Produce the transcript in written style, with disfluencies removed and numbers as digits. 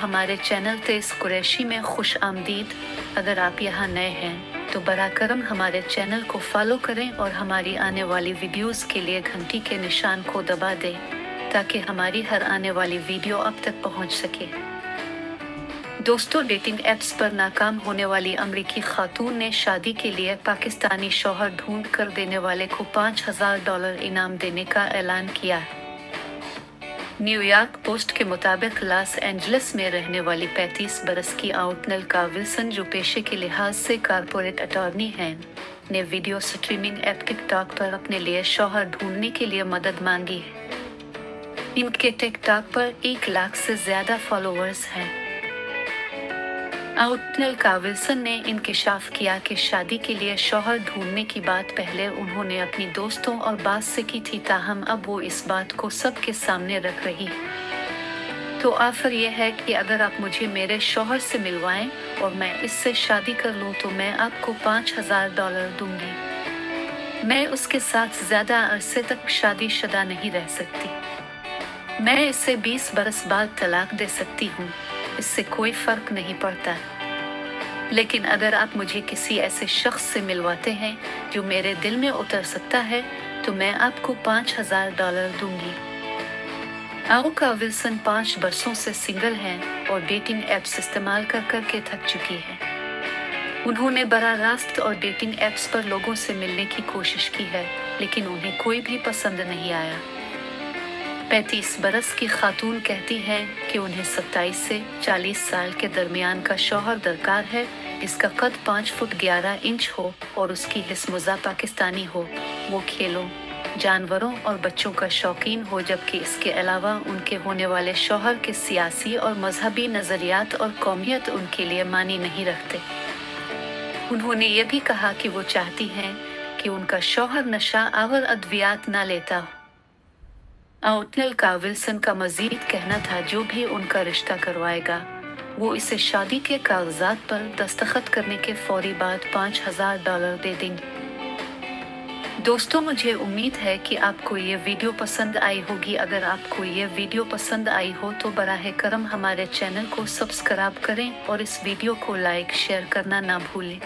हमारे चैनल तेज कुरैशी में खुश आमदीद। अगर आप यहाँ नए हैं तो बरा करम हमारे चैनल को फॉलो करें और हमारी आने वाली वीडियोस के लिए घंटी के निशान को दबा दें ताकि हमारी हर आने वाली वीडियो आप तक पहुँच सके। दोस्तों, डेटिंग एप्स पर नाकाम होने वाली अमरीकी खातून ने शादी के लिए पाकिस्तानी शौहर ढूंढ कर देने वाले को $5000 इनाम देने का ऐलान किया। न्यूयॉर्क पोस्ट के मुताबिक लॉस एंजलिस में रहने वाली 35 बरस की आउटनल का विल्सन, जो पेशे के लिहाज से कारपोरेट अटॉर्नी हैं, ने वीडियो स्ट्रीमिंग ऐप टिकटॉक पर अपने लिए शौहर ढूंढने के लिए मदद मांगी है। इनके टिकटॉक पर 1 लाख से ज्यादा फॉलोअर्स हैं। आउटनल का विल्सन ने इंकशाफ किया कि शादी के लिए शौहर ढूंढने की बात पहले उन्होंने अपनी दोस्तों और बास से की थी, ताहम अब वो इस बात को सबके सामने रख रही है। तो ऑफर यह है कि अगर आप मुझे मेरे शौहर से मिलवाएं और मैं इससे शादी कर लूं तो मैं आपको $5000 दूंगी। मैं उसके साथ ज्यादा अरसे तक शादीशुदा नहीं रह सकती। मैं इससे 20 बरस बाद तलाक दे सकती हूँ, इससे कोई फर्क नहीं पड़ता। लेकिन अगर आप मुझे किसी ऐसे शख्स से मिलवाते हैं जो मेरे दिल में उतर सकता है तो मैं आपको $5000 दूंगी। आउका विल्सन 5 बरसों से सिंगल हैं और डेटिंग एप्स इस्तेमाल कर करके थक चुकी है। उन्होंने बराह रास्त और डेटिंग एप्स पर लोगों से मिलने की कोशिश की है, लेकिन उन्हें कोई भी पसंद नहीं आया। 35 बरस की खातून कहती है कि उन्हें 27 से 40 साल के दरमियान का शौहर दरकार है, जिसका कद 5 फुट 11 इंच हो और उसकी हिस्मुज़ा पाकिस्तानी हो। वो खेलों, जानवरों और बच्चों का शौकीन हो, जबकि इसके अलावा उनके होने वाले शौहर के सियासी और मजहबी नज़रियात और कौमियत उनके लिए मानी नहीं रखते। उन्होंने ये भी कहा कि वो चाहती हैं कि उनका शौहर नशा आवर अद्वियात ना लेता हो। आउटनल का विल्सन का मजीद कहना था जो भी उनका रिश्ता करवाएगा वो इसे शादी के कागजात पर दस्तखत करने के फौरी बाद $5000 दे देंगे। दोस्तों, मुझे उम्मीद है कि आपको ये वीडियो पसंद आई होगी। अगर आपको ये वीडियो पसंद आई हो तो बराह करम हमारे चैनल को सब्सक्राइब करें और इस वीडियो को लाइक शेयर करना ना भूलें।